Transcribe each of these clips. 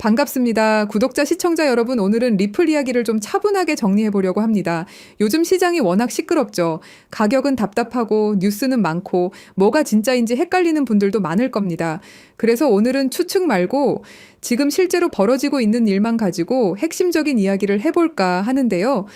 반갑습니다. 구독자, 시청자 여러분, 오늘은 리플 이야기를 좀 차분하게 정리해 보려고 합니다. 요즘 시장이 워낙 시끄럽죠. 가격은 답답하고 뉴스는 많고 뭐가 진짜인지 헷갈리는 분들도 많을 겁니다. 그래서 오늘은 추측 말고 지금 실제로 벌어지고 있는 일만 가지고 핵심적인 이야기를 해볼까 하는데요.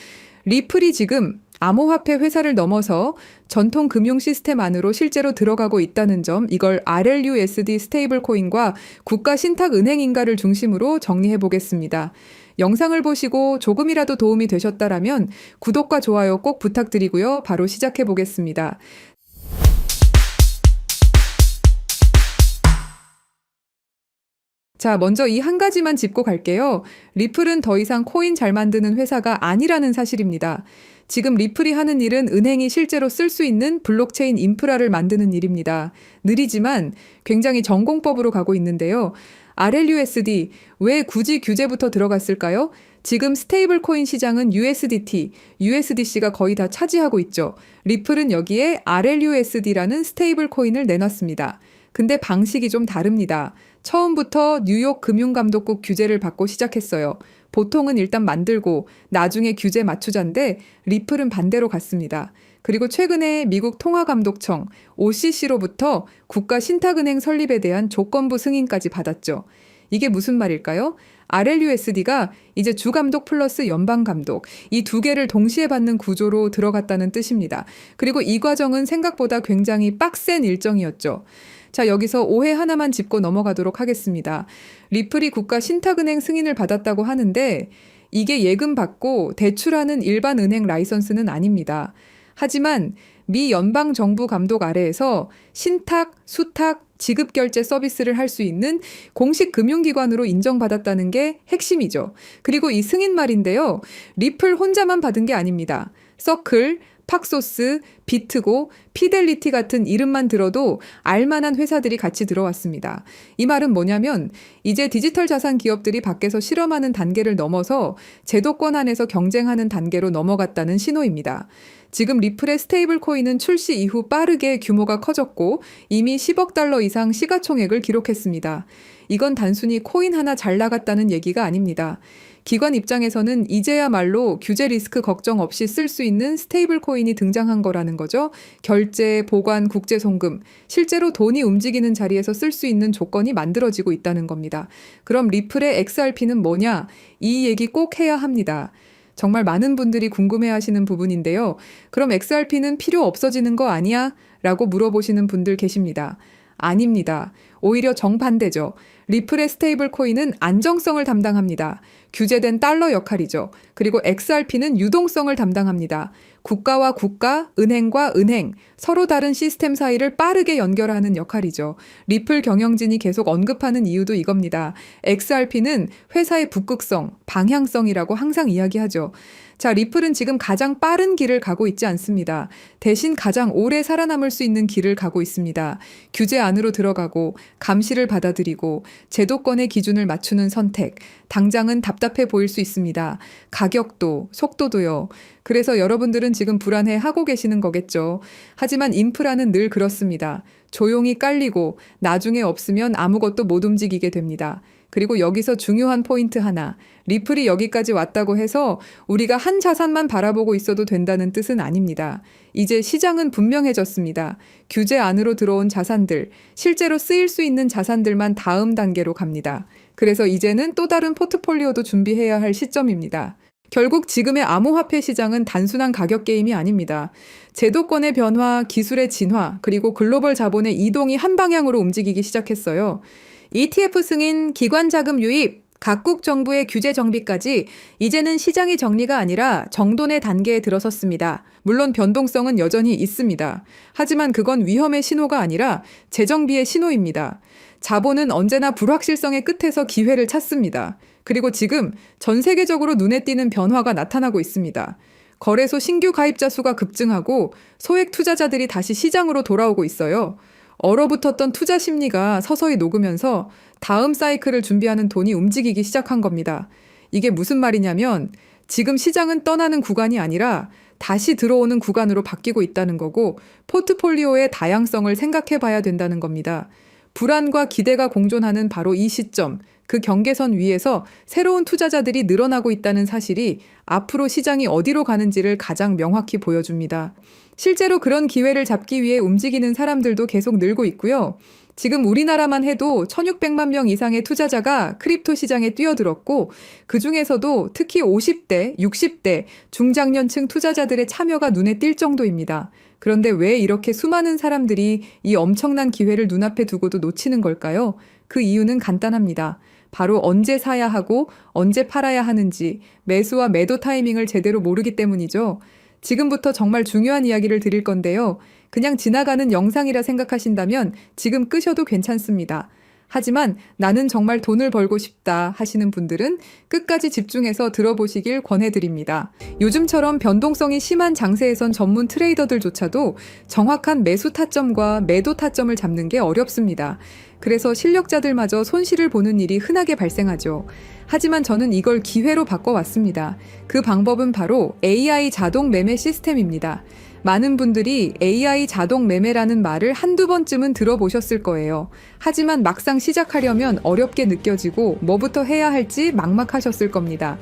리플이 지금 암호화폐 회사를 넘어서 전통 금융 시스템 안으로 실제로 들어가고 있다는 점, 이걸 RLUSD 스테이블 코인과 국가 신탁 은행인가를 중심으로 정리해 보겠습니다. 영상을 보시고 조금이라도 도움이 되셨다라면 구독과 좋아요 꼭 부탁드리고요. 바로 시작해 보겠습니다. 자, 먼저 이 한 가지만 짚고 갈게요. 리플은 더 이상 코인 잘 만드는 회사가 아니라는 사실입니다. 지금 리플이 하는 일은 은행이 실제로 쓸 수 있는 블록체인 인프라를 만드는 일입니다. 느리지만 굉장히 전공법으로 가고 있는데요. RLUSD, 왜 굳이 규제부터 들어갔을까요? 지금 스테이블 코인 시장은 USDT, USDC가 거의 다 차지하고 있죠. 리플은 여기에 RLUSD라는 스테이블 코인을 내놨습니다. 근데 방식이 좀 다릅니다. 처음부터 뉴욕 금융감독국 규제를 받고 시작했어요. 보통은 일단 만들고 나중에 규제 맞추자인데 리플은 반대로 갔습니다. 그리고 최근에 미국 통화감독청 OCC로부터 국가신탁은행 설립에 대한 조건부 승인까지 받았죠. 이게 무슨 말일까요? RLUSD가 이제 주감독 플러스 연방감독, 이 두 개를 동시에 받는 구조로 들어갔다는 뜻입니다. 그리고 이 과정은 생각보다 굉장히 빡센 일정이었죠. 자, 여기서 오해 하나만 짚고 넘어가도록 하겠습니다. 리플이 국가 신탁은행 승인을 받았다고 하는데 이게 예금 받고 대출하는 일반 은행 라이선스는 아닙니다. 하지만 미 연방정부 감독 아래에서 신탁, 수탁, 지급결제 서비스를 할 수 있는 공식 금융기관으로 인정받았다는 게 핵심이죠. 그리고 이 승인 말인데요. 리플 혼자만 받은 게 아닙니다. 서클, 팍소스, 비트고, 피델리티 같은 이름만 들어도 알만한 회사들이 같이 들어왔습니다. 이 말은 뭐냐면 이제 디지털 자산 기업들이 밖에서 실험하는 단계를 넘어서 제도권 안에서 경쟁하는 단계로 넘어갔다는 신호입니다. 지금 리플의 스테이블 코인은 출시 이후 빠르게 규모가 커졌고 이미 10억 달러 이상 시가총액을 기록했습니다. 이건 단순히 코인 하나 잘 나갔다는 얘기가 아닙니다. 기관 입장에서는 이제야말로 규제 리스크 걱정 없이 쓸 수 있는 스테이블 코인이 등장한 거라는 거죠. 결제, 보관, 국제 송금, 실제로 돈이 움직이는 자리에서 쓸 수 있는 조건이 만들어지고 있다는 겁니다. 그럼 리플의 XRP는 뭐냐? 이 얘기 꼭 해야 합니다. 정말 많은 분들이 궁금해하시는 부분인데요. 그럼 XRP는 필요 없어지는 거 아니야? 라고 물어보시는 분들 계십니다. 아닙니다. 오히려 정반대죠. 리플의 스테이블 코인은 안정성을 담당합니다. 규제된 달러 역할이죠. 그리고 XRP는 유동성을 담당합니다. 국가와 국가, 은행과 은행, 서로 다른 시스템 사이를 빠르게 연결하는 역할이죠. 리플 경영진이 계속 언급하는 이유도 이겁니다. XRP는 회사의 북극성, 방향성이라고 항상 이야기하죠. 자, 리플은 지금 가장 빠른 길을 가고 있지 않습니다. 대신 가장 오래 살아남을 수 있는 길을 가고 있습니다. 규제 안으로 들어가고 감시를 받아들이고 제도권의 기준을 맞추는 선택. 당장은 답답해 보일 수 있습니다. 가격도, 속도도요. 그래서 여러분들은 지금 불안해하고 계시는 거겠죠. 하지만 인프라는 늘 그렇습니다. 조용히 깔리고 나중에 없으면 아무것도 못 움직이게 됩니다. 그리고 여기서 중요한 포인트 하나. 리플이 여기까지 왔다고 해서 우리가 한 자산만 바라보고 있어도 된다는 뜻은 아닙니다. 이제 시장은 분명해졌습니다. 규제 안으로 들어온 자산들, 실제로 쓰일 수 있는 자산들만 다음 단계로 갑니다. 그래서 이제는 또 다른 포트폴리오도 준비해야 할 시점입니다. 결국 지금의 암호화폐 시장은 단순한 가격 게임이 아닙니다. 제도권의 변화, 기술의 진화, 그리고 글로벌 자본의 이동이 한 방향으로 움직이기 시작했어요. ETF 승인, 기관 자금 유입, 각국 정부의 규제 정비까지 이제는 시장의 정리가 아니라 정돈의 단계에 들어섰습니다. 물론 변동성은 여전히 있습니다. 하지만 그건 위험의 신호가 아니라 재정비의 신호입니다. 자본은 언제나 불확실성의 끝에서 기회를 찾습니다. 그리고 지금 전 세계적으로 눈에 띄는 변화가 나타나고 있습니다. 거래소 신규 가입자 수가 급증하고 소액 투자자들이 다시 시장으로 돌아오고 있어요. 얼어붙었던 투자 심리가 서서히 녹으면서 다음 사이클을 준비하는 돈이 움직이기 시작한 겁니다. 이게 무슨 말이냐면 지금 시장은 떠나는 구간이 아니라 다시 들어오는 구간으로 바뀌고 있다는 거고 포트폴리오의 다양성을 생각해 봐야 된다는 겁니다. 불안과 기대가 공존하는 바로 이 시점, 그 경계선 위에서 새로운 투자자들이 늘어나고 있다는 사실이 앞으로 시장이 어디로 가는지를 가장 명확히 보여줍니다. 실제로 그런 기회를 잡기 위해 움직이는 사람들도 계속 늘고 있고요. 지금 우리나라만 해도 1,600만 명 이상의 투자자가 크립토 시장에 뛰어들었고 그 중에서도 특히 50대, 60대 중장년층 투자자들의 참여가 눈에 띌 정도입니다. 그런데 왜 이렇게 수많은 사람들이 이 엄청난 기회를 눈앞에 두고도 놓치는 걸까요? 그 이유는 간단합니다. 바로 언제 사야 하고 언제 팔아야 하는지 매수와 매도 타이밍을 제대로 모르기 때문이죠. 지금부터 정말 중요한 이야기를 드릴 건데요. 그냥 지나가는 영상이라 생각하신다면 지금 끄셔도 괜찮습니다. 하지만 나는 정말 돈을 벌고 싶다 하시는 분들은 끝까지 집중해서 들어보시길 권해드립니다. 요즘처럼 변동성이 심한 장세에선 전문 트레이더들조차도 정확한 매수 타점과 매도 타점을 잡는 게 어렵습니다. 그래서 실력자들마저 손실을 보는 일이 흔하게 발생하죠. 하지만 저는 이걸 기회로 바꿔왔습니다. 그 방법은 바로 AI 자동 매매 시스템입니다. 많은 분들이 AI 자동 매매라는 말을 한두 번쯤은 들어보셨을 거예요. 하지만 막상 시작하려면 어렵게 느껴지고 뭐부터 해야 할지 막막하셨을 겁니다.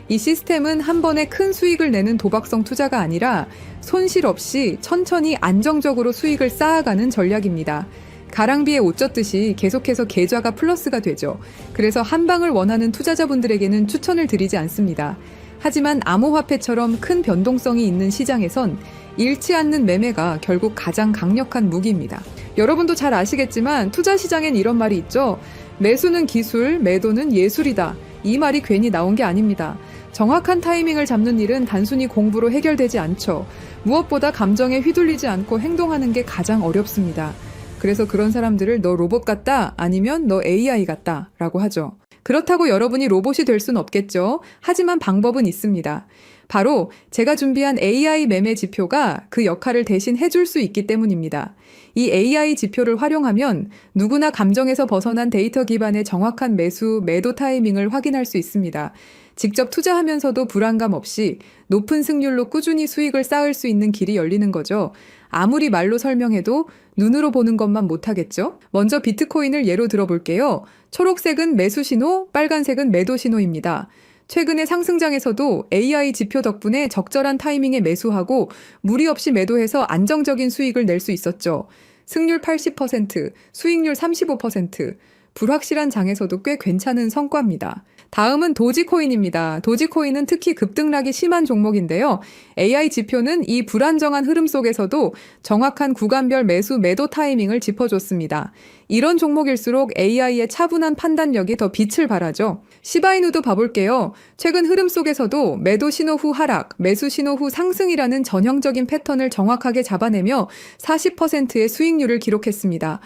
이 시스템은 한 번에 큰 수익을 내는 도박성 투자가 아니라 손실 없이 천천히 안정적으로 수익을 쌓아가는 전략입니다. 가랑비에 옷 젖듯이 계속해서 계좌가 플러스가 되죠. 그래서 한 방을 원하는 투자자분들에게는 추천을 드리지 않습니다. 하지만 암호화폐처럼 큰 변동성이 있는 시장에선 잃지 않는 매매가 결국 가장 강력한 무기입니다. 여러분도 잘 아시겠지만 투자 시장엔 이런 말이 있죠. 매수는 기술, 매도는 예술이다. 이 말이 괜히 나온 게 아닙니다. 정확한 타이밍을 잡는 일은 단순히 공부로 해결되지 않죠. 무엇보다 감정에 휘둘리지 않고 행동하는 게 가장 어렵습니다. 그래서 그런 사람들을 너 로봇 같다 아니면 너 AI 같다 라고 하죠. 그렇다고 여러분이 로봇이 될 순 없겠죠. 하지만 방법은 있습니다. 바로 제가 준비한 AI 매매 지표가 그 역할을 대신 해줄 수 있기 때문입니다. 이 AI 지표를 활용하면 누구나 감정에서 벗어난 데이터 기반의 정확한 매수, 매도 타이밍을 확인할 수 있습니다. 직접 투자하면서도 불안감 없이 높은 승률로 꾸준히 수익을 쌓을 수 있는 길이 열리는 거죠. 아무리 말로 설명해도 눈으로 보는 것만 못하겠죠? 먼저 비트코인을 예로 들어볼게요. 초록색은 매수 신호, 빨간색은 매도 신호입니다. 최근의 상승장에서도 AI 지표 덕분에 적절한 타이밍에 매수하고 무리 없이 매도해서 안정적인 수익을 낼 수 있었죠. 승률 80%, 수익률 35%, 불확실한 장에서도 꽤 괜찮은 성과입니다. 다음은 도지코인입니다. 도지코인은 특히 급등락이 심한 종목인데요. AI 지표는 이 불안정한 흐름 속에서도 정확한 구간별 매수, 매도 타이밍을 짚어줬습니다. 이런 종목일수록 AI의 차분한 판단력이 더 빛을 발하죠. 시바이누도 봐볼게요. 최근 흐름 속에서도 매도 신호 후 하락, 매수 신호 후 상승이라는 전형적인 패턴을 정확하게 잡아내며 40%의 수익률을 기록했습니다.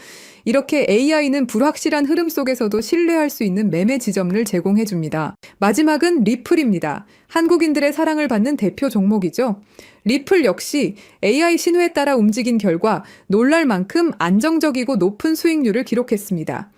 이렇게 AI는 불확실한 흐름 속에서도 신뢰할 수 있는 매매 지점을 제공해줍니다. 마지막은 리플입니다. 한국인들의 사랑을 받는 대표 종목이죠. 리플 역시 AI 신호에 따라 움직인 결과 놀랄 만큼 안정적이고 높은 수익률을 기록했습니다.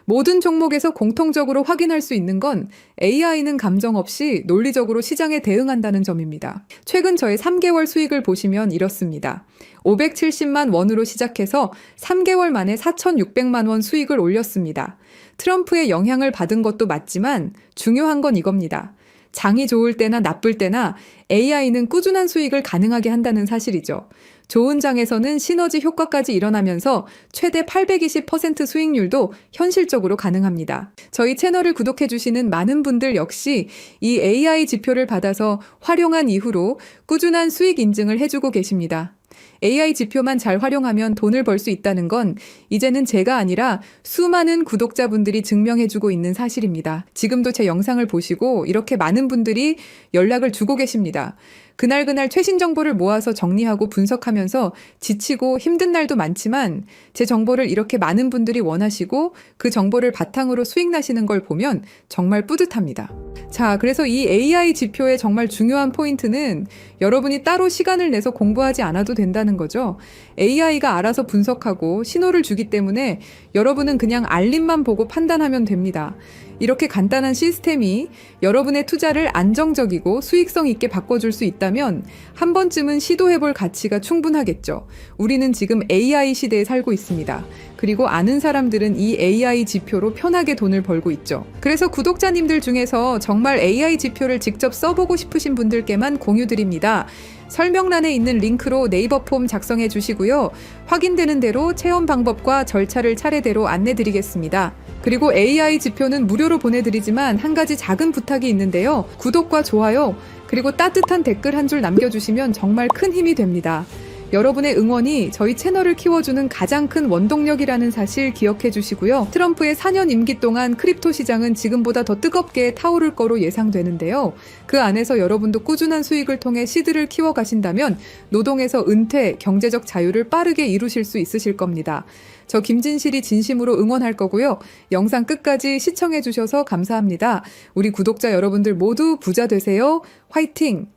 모든 종목에서 공통적으로 확인할 수 있는 건 AI는 감정 없이 논리적으로 시장에 대응한다는 점입니다. 최근 저의 3개월 수익을 보시면 이렇습니다. 570만 원으로 시작해서 3개월 만에 4,600만 원 수익을 올렸습니다. 트럼프의 영향을 받은 것도 맞지만 중요한 건 이겁니다. 장이 좋을 때나 나쁠 때나 AI는 꾸준한 수익을 가능하게 한다는 사실이죠. 좋은 장에서는 시너지 효과까지 일어나면서 최대 820% 수익률도 현실적으로 가능합니다. 저희 채널을 구독해주시는 많은 분들 역시 이 AI 지표를 받아서 활용한 이후로 꾸준한 수익 인증을 해주고 계십니다. AI 지표만 잘 활용하면 돈을 벌 수 있다는 건 이제는 제가 아니라 수많은 구독자분들이 증명해주고 있는 사실입니다. 지금도 제 영상을 보시고 이렇게 많은 분들이 연락을 주고 계십니다. 그날 최신 정보를 모아서 정리하고 분석하면서 지치고 힘든 날도 많지만 제 정보를 이렇게 많은 분들이 원하시고 그 정보를 바탕으로 수익 나시는 걸 보면 정말 뿌듯합니다. 자, 그래서 이 AI 지표의 정말 중요한 포인트는 여러분이 따로 시간을 내서 공부하지 않아도 된다는 거죠. AI가 알아서 분석하고 신호를 주기 때문에 여러분은 그냥 알림만 보고 판단하면 됩니다. 이렇게 간단한 시스템이 여러분의 투자를 안정적이고 수익성 있게 바꿔줄 수 있다면 한 번쯤은 시도해볼 가치가 충분하겠죠. 우리는 지금 AI 시대에 살고 있습니다. 그리고 아는 사람들은 이 AI 지표로 편하게 돈을 벌고 있죠. 그래서 구독자님들 중에서 정말 AI 지표를 직접 써보고 싶으신 분들께만 공유드립니다. 설명란에 있는 링크로 네이버 폼 작성해 주시고요. 확인되는 대로 체험 방법과 절차를 차례대로 안내드리겠습니다. 그리고 AI 지표는 무료로 보내드리지만 한 가지 작은 부탁이 있는데요. 구독과 좋아요, 그리고 따뜻한 댓글 한 줄 남겨주시면 정말 큰 힘이 됩니다. 여러분의 응원이 저희 채널을 키워주는 가장 큰 원동력이라는 사실 기억해 주시고요. 트럼프의 4년 임기 동안 크립토 시장은 지금보다 더 뜨겁게 타오를 거로 예상되는데요. 그 안에서 여러분도 꾸준한 수익을 통해 시드를 키워가신다면 노동에서 은퇴, 경제적 자유를 빠르게 이루실 수 있으실 겁니다. 저 김진실이 진심으로 응원할 거고요. 영상 끝까지 시청해 주셔서 감사합니다. 우리 구독자 여러분들 모두 부자 되세요. 화이팅!